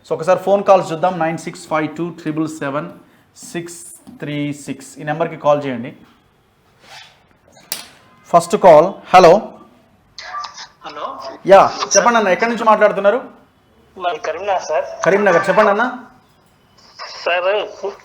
So ఒకసారి phone calls చూద్దాం. 9652777636 ఈ నెంబర్కి కాల్ చేయండి. First call. Hello. Hello. Yeah చెప్పండి అన్న, ఎక్కడి నుంచి మాట్లాడుతున్నారు? కరీంనగర్ సార్. కరీంనగర్, చెప్పండి అన్న. సార్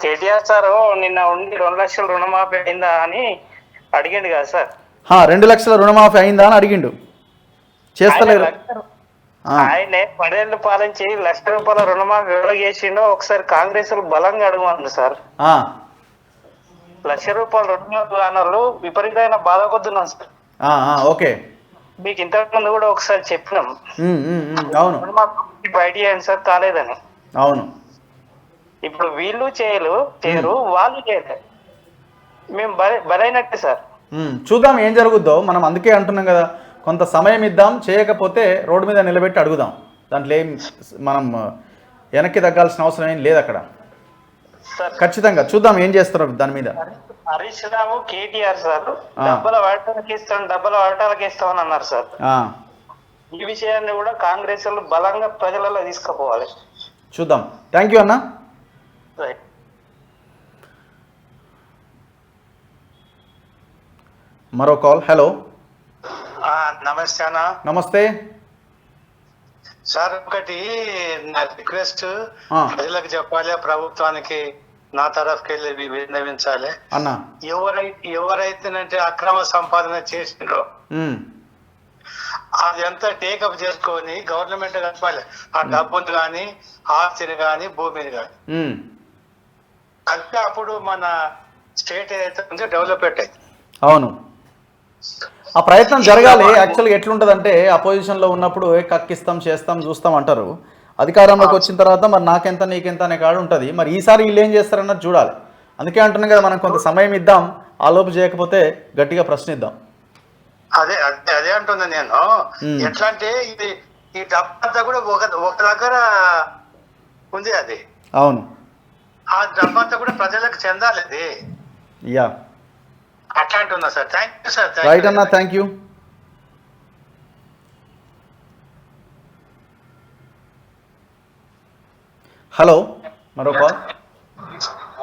కేటీఆర్ సార్ నిన్న ఉండి 2 లక్షల రుణమాఫీ అయిందా అని అడిగిండు కదా సార్. 2 లక్షల రుణమాఫీ అయిందా అని అడిగిండు. చేస్తలేరు. ఆయనే 10 ఏళ్ళు పాలించి ₹1,00,000 రుణమాఫీ ఎవరు చేసిండో ఒకసారి కాంగ్రెస్ బలంగా అడగమన్నారు సార్. ₹1,00,000 రుణమాఫీ అన్నారు విపరీతమైన బాధ కొద్దున్నాం సార్. ఓకే, మీకు ఇంతకుముందు కూడా ఒకసారి చెప్పినాం. అవును, రుణమాఫీ బయట చేయండి సార్, కాలేదని. అవును. ఇప్పుడు వీళ్ళు చేయరు, వాళ్ళు చేయలేరు. మేము బలైనట్టే సార్. చూద్దాం ఏం జరుగుద్దో. మనం అందుకే అంటున్నాం కదా, కొంత సమయం ఇద్దాం, చేయకపోతే రోడ్డు మీద నిలబెట్టి అడుగుదాం. దాంట్లో ఏం మనం వెనక్కి తగ్గాల్సిన అవసరం ఏం లేదు అక్కడ. ఖచ్చితంగా చూద్దాం ఏం చేస్తారు దాని మీద. హరీష్ రావు కేటీఆర్ సార్ డబ్బుల వాటాలకి ఇస్తామని అన్నారు సార్. ఈ విషయాన్ని కూడా కాంగ్రెస్ వాళ్ళు బలంగా ప్రజలలో తీసుకుపోవాలి. చూద్దాం. థ్యాంక్ యూ అన్న. మరో కాల్. హలో. నమస్తే అన్న. నమస్తే సార్, ఒకటి నా రిక్వెస్ట్ ప్రజలకు చెప్పాలి, ప్రభుత్వానికి నా తరఫుకి వెళ్ళి విన్నవించాలి అన్న. ఎవరైతేనంటే అక్రమ సంపాదన చేసిండ్రో అది ఎంత టేకప్ చేసుకొని గవర్నమెంట్ కలపాలి. ఆ డబ్బుని కానీ ఆస్తిని కానీ భూమిని కానీ అంటే అప్పుడు మన స్టేట్ ఏదైతే ఉందో డెవలప్మెంట్ అయింది. అవును, ఆ ప్రయత్నం జరగాలి. యాక్చువల్గా ఎట్లుంటుందంటే అపోజిషన్లో ఉన్నప్పుడు కక్కిస్తాం, చేస్తాం, చూస్తాం అంటారు. అధికారంలోకి వచ్చిన తర్వాత మరి నాకెంత నీకెంత అనే కాడు ఉంటుంది. మరి ఈసారి వీళ్ళు ఏం చేస్తారన్నది చూడాలి. అందుకే అంటున్నాం కదా, మనం కొంత సమయం ఇద్దాం, ఆలోపు చేయకపోతే గట్టిగా ప్రశ్నిద్దాం. అదే అదే అంటున్నా నేను. ఎట్లా అంటే ఇది ఈ డబ్బంతా కూడా ఒక దగ్గర ఉంది. అది అవును, ఆ డబ్బంతా కూడా ప్రజలకు చెందాలి. అది యా అట్లా అంటున్నా sir. Thank you sir. Right అన్న, థ్యాంక్ యూ. హలో. మరో కాల్.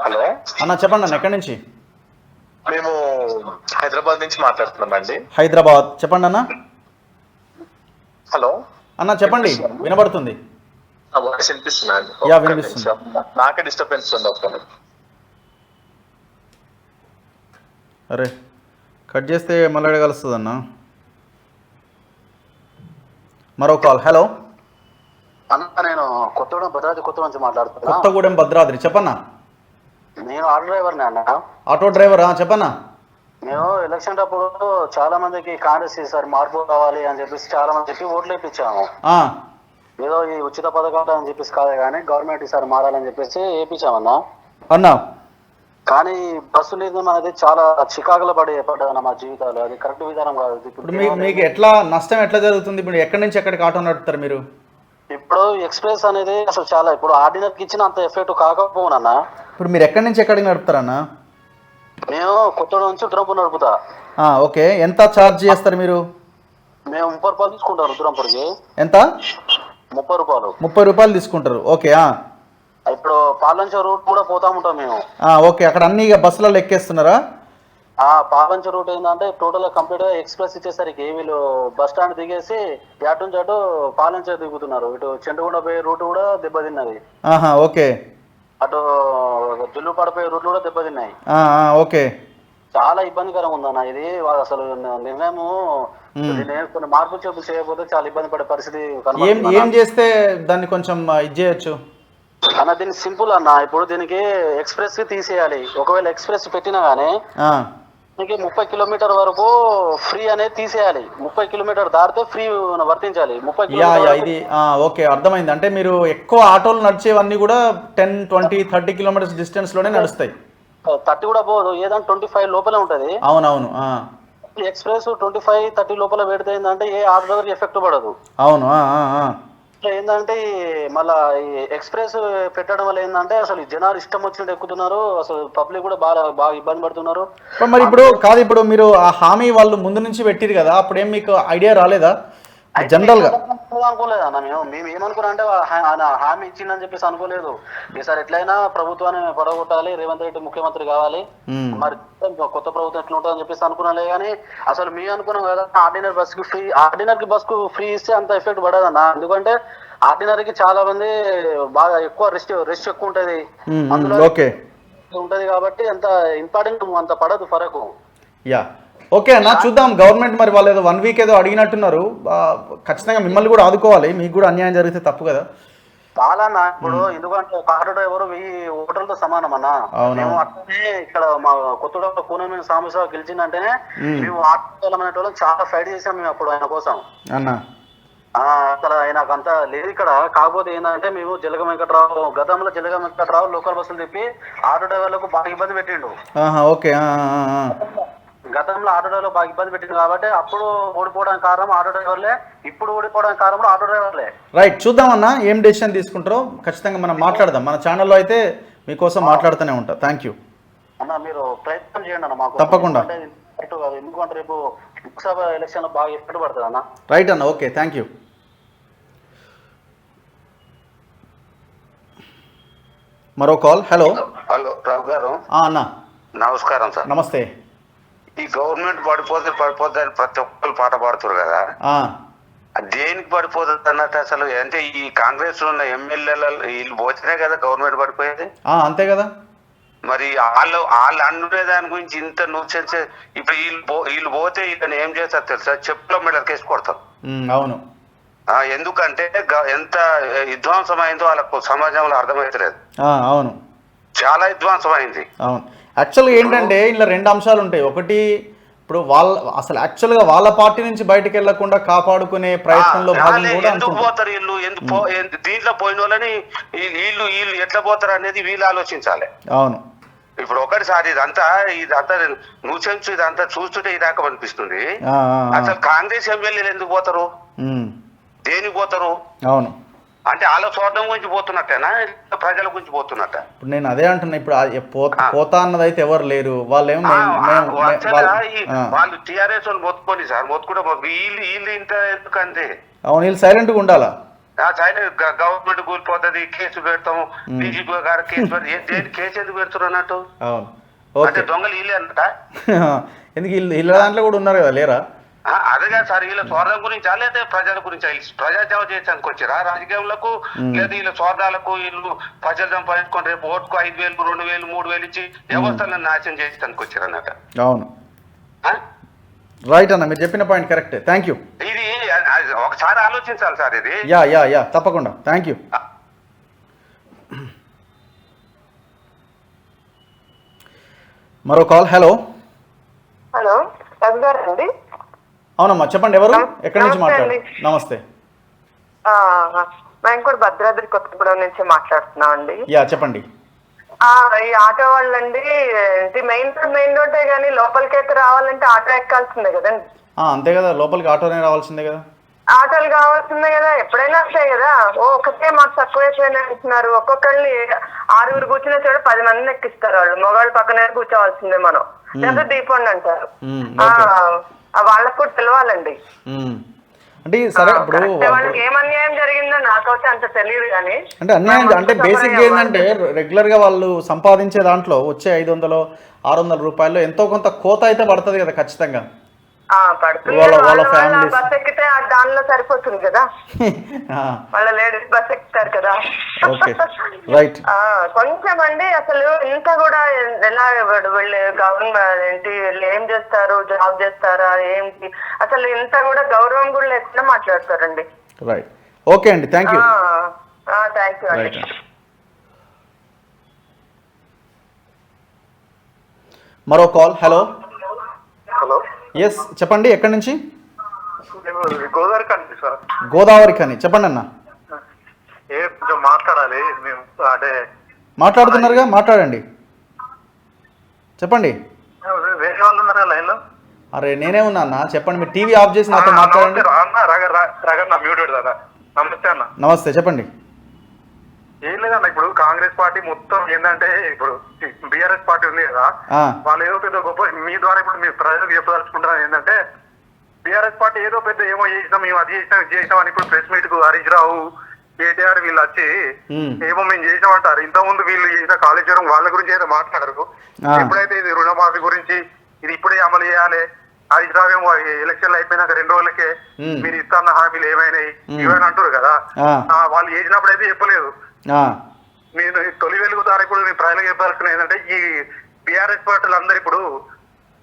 హలో అన్న, చెప్పండి అన్న, ఎక్కడి నుంచి? మేము హైదరాబాద్ నుంచి మాట్లాడుతున్నామండి. హైదరాబాద్, చెప్పండి అన్న. హలో అన్న చెప్పండి, వినబడుతుంది. వాయిస్ వినిపిస్తుందా? యా, వినిపిస్తుంది. నాకే డిస్టర్బెన్స్ ఉంది. అరే, కట్ చేస్తే మళ్ళీ కలుస్తుంది అన్న. మరో కాల్. హలో. అన్న, నేను కొత్తగూడెం భద్రాద్రి నుంచి మాట్లాడుతున్నా. కొత్తగూడెం భద్రాద్రి, చెప్పన్నా. నేను ఆటో డ్రైవర్ని అన్న. ఆటో డ్రైవర్, చెప్పన్నా. మేము ఎలక్షన్ అప్పుడు చాలా మందికి కాంగ్రెస్ ఈసారి మార్పు కావాలి అని చెప్పేసి చాలా మంది చెప్పి ఓట్లు వేయించాము. ఏదో ఈ ఉచిత పథకాలు అని చెప్పేసి కాదు కానీ గవర్నమెంట్ ఈసారి మారాలని చెప్పేసి వేయించామన్నా. అన్నా, కానీ బస్సు నిర్ణయం అనేది చాలా చికాకులు పడ్డాయన్న మా జీవితాలు. అది కరెక్ట్ విధానం కాదు. ఇప్పుడు మీకు ఎట్లా నష్టం ఎట్లా జరుగుతుంది? ఇప్పుడు ఎక్కడి నుంచి ఎక్కడికి ఆటో నడుపుతారు మీరు? ఇప్పుడు ఎక్స్ప్రెస్ అనేది అసలు చాలా ఇప్పుడు ఆర్డినరీకి ఇచ్చిన అంత ఎఫెక్ట్ కాకపోవునన్నా. ఇప్పుడు మీరు ఎక్కడి నుంచి ఎక్కడికి నడుపుతారన్నా? మేము కొత్తగూడెం నుంచి ఉత్తరంపూర్ నడుపుతా. ఓకే, ఎంత ఛార్జ్ చేస్తారు మీరు? మేము 30 రూపాయలు తీసుకుంటారు. ఉత్తరంపూర్కి ఎంత? 30 రూపాయలు. 30 రూపాయలు తీసుకుంటారు. ఓకే. ఇప్పుడు పాలంచ రూట్ కూడా పోతా ఉంటాం మేము. ఓకే, అక్కడ అన్ని బస్సులలో ఎక్కేస్తున్నారా? పాలంచ రూట్ ఏంటంటే టోటల్ కంప్లీట్ గా ఎక్స్ప్రెస్ ఇచ్చేసరికి వీళ్ళు బస్ స్టాండ్ దిగేసి అటు నుంచి అటు పాలంచ దిగుతున్నారు. ఇటు చెండుగుండ పోయే రూట్ కూడా దెబ్బతిన్నది. ఓకే. అటు జుల్లు పడిపోయే రూట్లు కూడా దెబ్బతిన్నాయి. ఓకే, చాలా ఇబ్బందికరంగా ఉందన్న ఇది. అసలు నిర్ణయం కొన్ని మార్పులు చేపులు చేయకపోతే చాలా ఇబ్బంది పడే పరిస్థితి. ఏం చేస్తే దాన్ని కొంచెం ఇది చేయొచ్చు అన్న? దీనికి సింపుల్ అన్న. ఇప్పుడు దీనికి ఎక్స్ప్రెస్ తీసేయాలి. ఒకవేళ ఎక్స్ప్రెస్ పెట్టినా గానీ దీనికి 30 కిలోమీటర్ వరకు ఫ్రీ అనేది తీసేయాలి. 30 కిలోమీటర్ దాటితే ఫ్రీ వర్తించాలి. 30 ఇది ఓకే, అర్థమైంది. అంటే మీరు ఎక్కువ ఆటోలు నడిచేవన్నీ కూడా 10, 20, 30 కిలోమీటర్స్ డిస్టెన్స్ లోనే నడుస్తాయి. 30 కూడా పోదు, ఏదంటే 25 లోపలే ఉంటది. అవునవును. ఎక్స్ప్రెస్ 25, 30 లోపల పెడితే ఏంటంటే ఏ ఆటో డ్రైవర్ ఎఫెక్ట్ పడదు. అవును. ఏంటంటే మళ్ళా ఈ ఎక్స్ప్రెస్ పెట్టడం వల్ల ఏంటంటే అసలు జనాలు ఇష్టం వచ్చినట్టు ఎక్కుతున్నారు. అసలు పబ్లిక్ కూడా బాగా ఇబ్బంది పడుతున్నారు. మరి ఇప్పుడు మీరు ఆ హామీ వాళ్ళు ముందు నుంచి పెట్టిరు కదా, అప్పుడేం మీకు ఐడియా రాలేదా? జనరల్ గా అనుకోలేదు అన్న. మేము ఏమనుకున్నా అంటే ఆయన హామీ ఇచ్చిందని చెప్పేసి అనుకోలేదు. ఈసారి ఎట్లయినా ప్రభుత్వాన్ని పడగొట్టాలి, రేవంత్ రెడ్డి ముఖ్యమంత్రి కావాలి, మరి కొత్త ప్రభుత్వం ఎట్లా ఉంటుందని చెప్పేసి అనుకున్నాలే. కానీ అసలు మేము అనుకున్నాం కదా ఆర్డినరీ బస్ కు ఫ్రీ ఇస్తే అంత ఎఫెక్ట్ పడదన్న. ఎందుకంటే ఆర్డినరీకి చాలా మంది బాగా ఎక్కువ రెస్ట్ ఎక్కువ ఉంటది, అందులో ఉంటది కాబట్టి అంత ఇంపార్టెంట్ అంత పడదు ఫరకు. యా ఓకే అన్న, చూద్దాం. గవర్నమెంట్ మరి వాళ్ళు ఏదో 1 వీక్ ఏదో అడిగినట్టున్నారు. ఖచ్చితంగా మిమ్మల్ని కూడా ఆదుకోవాలి, మీకు కూడా అన్యాయం జరిగితే తప్పు కదా. చాలా అన్న. ఇప్పుడు ఎందుకంటే ఒక ఆటో డ్రైవర్ 1000 ఓటర్లతో సమానం అన్న. మేము అట్లనే ఇక్కడ మా కొత్తగూడెంలో కూనమేని సాంబశివరావు గెలిచిందంటేనే మేము ఆటో వాళ్ళం చాలా ఫైట్ చేసాం మేము అప్పుడు ఆయన కోసం అన్న. అసలు ఆయనకు అంత లేదు ఇక్కడ. కాకపోతే ఏంటంటే మేము గతంలో జలగ వెంకటరావు లోకల్ బస్సులు తిప్పి ఆటో డ్రైవర్లకు బాగా ఇబ్బంది పెట్టిండు. ఓకే, గతంలో ఆటో డ్రైవర్లు బాగా ఇబ్బంది పెట్టింది కాబట్టి అప్పుడు ఓడిపోవడానికి కారణం ఆటో డ్రైవర్లే, ఇప్పుడు ఓడిపోవడానికి కారణం ఆటో డ్రైవర్లే. రైట్, చూద్దామన్నా ఏం డెసిషన్ తీసుకుంటారో ఖచ్చితంగా మనం మాట్లాడదాం. మన ఛానల్లో అయితే మీకోసం మాట్లాడుతూనే ఉంటా. థ్యాంక్ యూ అన్న. మీరు ప్రయత్నం చేయండి అన్న మాకు. తప్పకుండా. ఎందుకంటే రేపు లోక్సభ ఎలక్షన్ లో బాగా ఎఫెక్ట్ పడుతుంది అన్న. రైట్ అన్న, ఓకే, థ్యాంక్ యూ. మరో కాల్. హలో రావు గారు, అన్న నమస్కారం సార్. నమస్తే. ఈ గవర్నమెంట్ పడిపోతే అని ప్రతి ఒక్కరు పాట పాడుతారు కదా, దేనికి పడిపోతుంది అన్నట్టు అసలు? అంటే ఈ కాంగ్రెస్ లో ఉన్న ఎమ్మెల్యేలు వీళ్ళు పోతేనే కదా గవర్నమెంట్ పడిపోయేది. అంతే కదా. మరి వాళ్ళు అనుకునే దాని గురించి ఇంత నూర్చెన్స్. ఇప్పుడు వీళ్ళు పోతే వీళ్ళని ఏం చేస్తారు తెలుసా? చెప్పులో మెడల్ కేసు కొడతారు. అవును. ఎందుకంటే ఎంత విధ్వంసం అయిందో వాళ్ళకు సమాజంలో అర్థమవుతలేదు. అవును, చాలా విధ్వంసం అయింది. అవును. యాక్చువల్గా ఏంటంటే ఇందులో 2 అంశాలు ఉంటాయి. ఒకటి, ఇప్పుడు అసలు యాక్చువల్గా వాళ్ళ పార్టీ నుంచి బయటకు వెళ్లకుండా కాపాడుకునే ప్రయత్నంలో భాగంగా కూడా ఎందుకు పోతారు వీళ్ళు, దీంట్లో పోయిన వాళ్ళని వీళ్ళు ఎట్లా పోతారు అనేది వీళ్ళు ఆలోచించాలి. అవును. ఇప్పుడు ఒకటిసారి ఇదంతా నువ్వు ఇదంతా చూస్తుంటే ఇదాకా అనిపిస్తుంది. అసలు కాంగ్రెస్ ఎమ్మెల్యేలు ఎందుకు పోతారు, దేనికి పోతారు? అవును. అంటే వాళ్ళ స్వార్థం గురించి పోతున్నట్టేనా, ప్రజల గురించి పోతున్నట్ట? ఇప్పుడు నేను అదే అంటున్నా. ఇప్పుడు పోతా అన్నది అయితే ఎవరు లేరు. వాళ్ళేమో వాళ్ళు టీఆర్ఎస్ వాళ్ళు మొత్తుకొని సార్ మొత్తుకుంటే వీళ్ళు ఇంత ఎందుకంటే. అవును, వీళ్ళు సైలెంట్ గా ఉండాలా. గవర్నమెంట్ కూలిపోతుంది, కేసు పెడతాము, డీజీపీ గారు కేసు పెడతారు. కేసు ఎందుకు పెడుతున్నారు అన్నట్టు? అవును. అంటే దొంగలు వీళ్ళే అన్నట. ఎందుకు వీళ్ళ దాంట్లో కూడా ఉన్నారు కదా, లేరా? అదేగా సార్, వీళ్ళ స్వార్థం గురించి లేదా ప్రజల గురించి ప్రజాసేవ చేయడానికి వచ్చారా రాజకీయాలకు? లేదా వీళ్ళ స్వార్థాలకు వీళ్ళు ప్రజలు సంపాదించుకొని రేపు ఓటుకు 5,000, 2,000, 3,000 ఇచ్చి వ్యవస్థలను నాశనం చేయడానికి వచ్చారు అన్నట. అవును, రైట్ అన్న, మీరు చెప్పిన పాయింట్ కరెక్టే. Thank you. ఇది ఒకసారి ఆలోచించాలి సార్ ఇది. యా తప్పకుండా. Thank you. మరో కాల్. హలో అండి. అవునమ్మా, చెప్పండి. ఎవరు, ఎక్కడి నుంచి మాట్లాడారు? నమస్తే. మేము కూడా భద్రాద్రి కొత్తగూడెం నుంచి మాట్లాడుతున్నాం అండి. చెప్పండి. ఈ ఆటో వాళ్ళండి మెయిన్ రోడ్డే కానీ లోపలికైతే రావాలంటే ఆటో ఎక్కాల్సిందే కదండి. అంతే కదా, లోపలికి ఆటోనే రావాల్సిందే కదా. ఆటోలు కావాల్సిందే కదా, ఎప్పుడైనా వస్తాయి కదా. ఒకటే మాకు తక్కువైపోయినా అంటున్నారు. ఒక్కొక్కరిని 6 కూర్చునే చోట 10 మందిని ఎక్కిస్తారు వాళ్ళు. మగవాళ్ళు పక్కనే కూర్చోవాల్సిందే మనం, లేదా దీపండి అంటారు. వాళ్ళకు కూడా తెలవాలండి. అంటే సరే, ఇప్పుడు వాళ్ళకి ఏం అన్యాయం జరిగిందో నాకైతే అంత తెలియదు కానీ, అంటే అన్యాయం అంటే బేసిక్ ఏంటంటే రెగ్యులర్ గా వాళ్ళు సంపాదించే దాంట్లో వచ్చే 500, 600 రూపాయలు ఎంతో కొంత కోత అయితే పడుతుంది కదా ఖచ్చితంగా. బస్ ఎక్కితే దానిలో సరిపోతుంది కదా. వాళ్ళ లేడీస్ బస్ ఎక్కుతారు కదా. కొంచెం అండి అసలు ఇంత కూడా ఎలా వీళ్ళు గవర్నమెంట్ ఏంటి, వీళ్ళు ఏం చేస్తారు, జాబ్ చేస్తారా ఏంటి, అసలు ఇంత కూడా గౌరవం కూడా లేకుండా మాట్లాడతారండి. రైట్, ఓకే అండి, థ్యాంక్ యూ. థ్యాంక్ యూ అండి. మరో కాల్. హలో. హలో, ఎస్ చెప్పండి. ఎక్కడి నుంచి? గోదావరి కండి సార్. గోదావరి కని, చెప్పండి అన్న. కొంచెం మాట్లాడాలి మేము. అంటే మాట్లాడుతున్నారుగా, మాట్లాడండి, చెప్పండి. వేరే వాళ్ళు ఉన్నారా లైన్ లో? అరే నేనే ఉన్నా అన్న, చెప్పండి. మీరు టీవీ ఆఫ్ చేసి నాతో మాట్లాడండి. నమస్తే అన్న. నమస్తే, చెప్పండి. ఏం లేదన్న, ఇప్పుడు కాంగ్రెస్ పార్టీ మొత్తం ఏంటంటే ఇప్పుడు బీఆర్ఎస్ పార్టీ ఉంది కదా, వాళ్ళు ఏదో పెద్ద గొప్ప మీ ద్వారా ఇప్పుడు మీ ప్రజలకు చెప్పదలుచుకుంటున్నారు ఏంటంటే బీఆర్ఎస్ పార్టీ ఏదో పెద్ద ఏమో చేసినాం, మేము అది చేసినాం ఇది చేసినాం అని ఇప్పుడు ప్రెస్ మీట్ కు హరీష్ రావు కేటీఆర్ వీళ్ళు వచ్చి ఏమో మేము చేసినామంటారు. ఇంత ముందు వీళ్ళు చేసిన కాళేశ్వరం వాళ్ళ గురించి అయితే మాట్లాడరు. ఎప్పుడైతే ఇది రుణమాఫీ గురించి ఇది ఇప్పుడే అమలు చేయాలి, హరీష్ రావు ఏమో ఎలక్షన్లు అయిపోయినాక 2 రోజులకే మీరు ఇస్తాన్న హామీలు ఏమైనాయి ఇవన్నీ అంటారు కదా. వాళ్ళు చేసినప్పుడు అయితే చెప్పలేదు. నేను తొలి వెలుగు ద్వారా ఇప్పుడు నేను ప్రజలకు చెప్పాల్సిన ఏంటంటే ఈ బీఆర్ఎస్ పార్టీలు అందరు ఇప్పుడు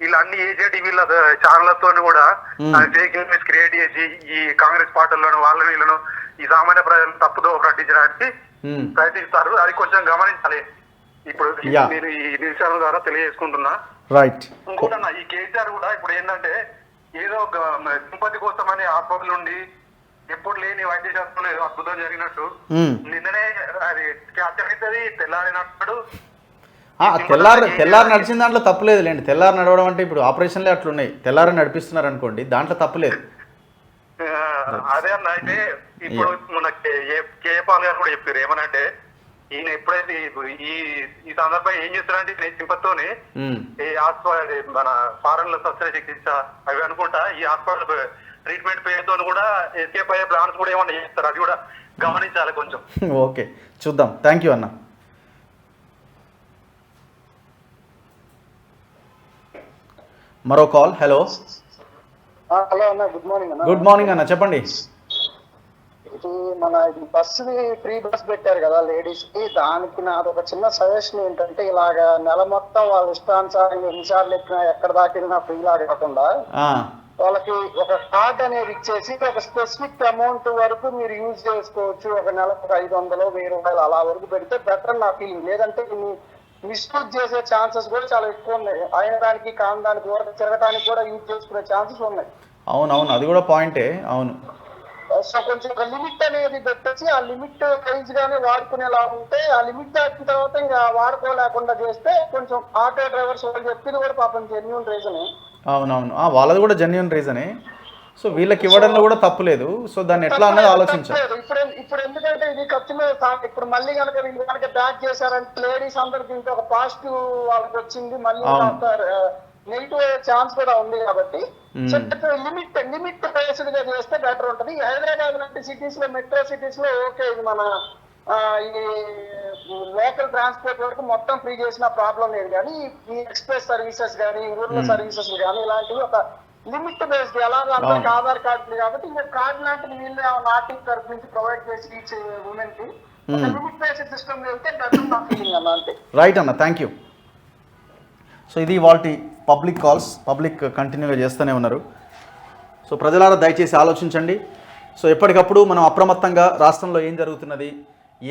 వీళ్ళు అన్ని ఏజెంట్ వీళ్ళ ఛానళ్లతో కూడా ఫేక్ న్యూస్ క్రియేట్ చేసి ఈ కాంగ్రెస్ పార్టీలను వాళ్ళని వీళ్ళను ఈ సామాన్య ప్రజలను తప్పుదో పట్టించడానికి ప్రయత్నిస్తారు. అది కొంచెం గమనించాలి. ఇప్పుడు నేను ఈ న్యూస్ ఛానల్ ద్వారా తెలియజేసుకుంటున్నా. రైట్. ఇంకోటన్నా ఈ కేసీఆర్ కూడా ఇప్పుడు ఏంటంటే ఏదో సింపతి కోసమని హాస్పిటల్ నుండి ఎప్పుడు లేని వైద్య శాస్త్రంలో ఏదో అద్భుతం జరిగినట్టు నిన్ననే అది క్యాప్చర్ అవుతుంది తెల్లారినప్పుడు. తెల్లారి నడిచిన దాంట్లో తప్పులేదు లేండి. తెల్లారి నడవడం అంటే ఇప్పుడు ఆపరేషన్లే అట్లున్నాయి. తెల్లారి నడిపిస్తున్నారు అనుకోండి, దాంట్లో తప్పులేదు. అదే అన్న. అయితే ఇప్పుడు మన కేపాల్ గారు కూడా చెప్పారు ఏమనంటే ఈయన ఎప్పుడైతే ఈ సందర్భంగా ఏం చేస్తారంటే నేను సింపతితోని ఈ హాస్పిటల్ మన ఫారెన్ లో శస్త్రచికిత్స అవి అనుకుంటా ఈ హాస్పిటల్ ట్రీట్మెంట్ పేరుతో కూడా ఎస్కేప్ అయ్యే ప్లాన్స్ కూడా ఏమన్నా చేస్తారు. అది కూడా గమనించాలి కొంచెం. ఓకే, చూద్దాం. థ్యాంక్ యూ అన్న. మరో కాల్. హలో. హలో అన్న, గుడ్ మార్నింగ్ అన్న. గుడ్ మార్నింగ్ అన్న, చెప్పండి. ఇది మన బస్సుది ఫ్రీ బస్ పెట్టారు కదా లేడీస్ కి, దానికి నాది ఒక చిన్న సజెషన్ ఏంటంటే ఇలాగా నెల మొత్తం వాళ్ళ ఇష్టానుసారంగా ఎన్నిసార్లు ఎక్కినా ఎక్కడ దాకినా ఫ్రీ లాగా కాకుండా వాళ్ళకి ఒక కార్డ్ అనేది ఇచ్చేసి ఒక స్పెసిఫిక్ అమౌంట్ వరకు మీరు యూజ్ చేసుకోవచ్చు. ఒక నెలకు 500, 1000 రూపాయలు అలా వరకు పెడితే బెటర్ నా ఫీలింగ్. లేదంటే మిస్యూజ్ చేసే ఛాన్సెస్ కూడా చాలా ఎక్కువ ఉన్నాయి. అయిన దానికి కాని దానికి వరకు తిరగడానికి కూడా యూజ్ చేసుకునే ఛాన్సెస్ ఉన్నాయి. అవునవును, అది కూడా పాయింటే. అవును. సో కొంచెం ఒక లిమిట్ అనేది పెట్టేసి ఆ లిమిట్ వైజ్ గానే వాడుకునేలా ఉంటే, ఆ లిమిట్ దాటిన తర్వాత ఇంకా వాడుకోలేకుండా చేస్తే కొంచెం ఆటో డ్రైవర్స్ వాళ్ళు చెప్పింది కూడా పాపం జెన్యూన్ రీజనే. అవునవును, వాళ్ళది కూడా జెన్యూన్ రీజనే. సో వీళ్ళకి ఇవ్వడంలో కూడా తప్పు లేదు. సో దాన్ని ఎట్లా అన్నది ఆలోచించాలి. ఇప్పుడు ఎందుకంటే ఇది ఖర్చు మీద ఇప్పుడు మళ్ళీ కనుక వీళ్ళు కనుక బ్యాక్ చేశారంటే లేడీస్ అందరికి ఇంకా ఒక పాజిటివ్ వాళ్ళకి వచ్చింది, మళ్ళీ నెగిటివ్ ఛాన్స్ కూడా ఉంది. కాబట్టి లిమిట్ బేస్డ్ గా చేస్తే బెటర్ ఉంటుంది. హైదరాబాద్ లాంటి సిటీస్ లో, మెట్రో సిటీస్ లో ఓకే, ఇది మన ఈ లోకల్ ట్రాన్స్పోర్ట్ వరకు మొత్తం ఫ్రీ చేసిన ప్రాబ్లం లేదు. కానీ ఈ ఎక్స్ప్రెస్ సర్వీసెస్ కానీ, రూరల్ సర్వీసెస్ కానీ ఇలాంటివి ఒక లిమిట్ బేస్డ్, ఎలాగో అందరికి ఆధార్ కార్డు కాబట్టి ఇంకా కార్డు లాంటిది వీళ్ళు ఆర్టీసీ తరఫు నుంచి ప్రొవైడ్ చేసి ఈచ్ ఉమెన్ కి లిమిట్ బేస్డ్ సిస్టమ్ వెళ్తే బెటర్ నా ఫీలింగ్ అన్న. అంతే. రైట్ అన్న, థ్యాంక్ యూ. సో ఇది వాటి పబ్లిక్ కాల్స్. పబ్లిక్ కంటిన్యూగా చేస్తూనే ఉన్నారు. సో ప్రజలారా దయచేసి ఆలోచించండి. సో ఎప్పటికప్పుడు మనం అప్రమత్తంగా రాష్ట్రంలో ఏం జరుగుతున్నది,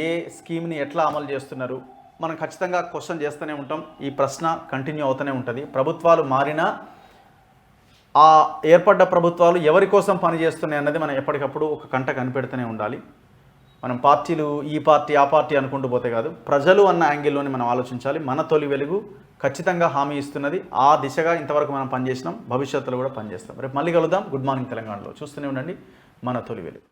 ఏ స్కీమ్ని ఎట్లా అమలు చేస్తున్నారు, మనం ఖచ్చితంగా క్వశ్చన్ చేస్తూనే ఉంటాం. ఈ ప్రశ్న కంటిన్యూ అవుతూనే ఉంటుంది. ప్రభుత్వాలు మారినా ఆ ఏర్పడ్డ ప్రభుత్వాలు ఎవరి కోసం పనిచేస్తున్నాయి అన్నది మనం ఎప్పటికప్పుడు ఒక కంట కనిపెడుతూనే ఉండాలి. మనం పార్టీలు ఈ పార్టీ ఆ పార్టీ అనుకుంటూ పోతే కాదు, ప్రజలు అన్న యాంగిల్లోనే మనం ఆలోచించాలి. మన తొలి వెలుగు ఖచ్చితంగా హామీ ఇస్తున్నది. ఆ దిశగా ఇంతవరకు మనం పనిచేసినాం, భవిష్యత్తులో కూడా పనిచేస్తాం. రేపు మళ్ళీ కలుద్దాం. గుడ్ మార్నింగ్ తెలంగాణలో చూస్తూనే ఉండండి మన తొలి వెలుగు.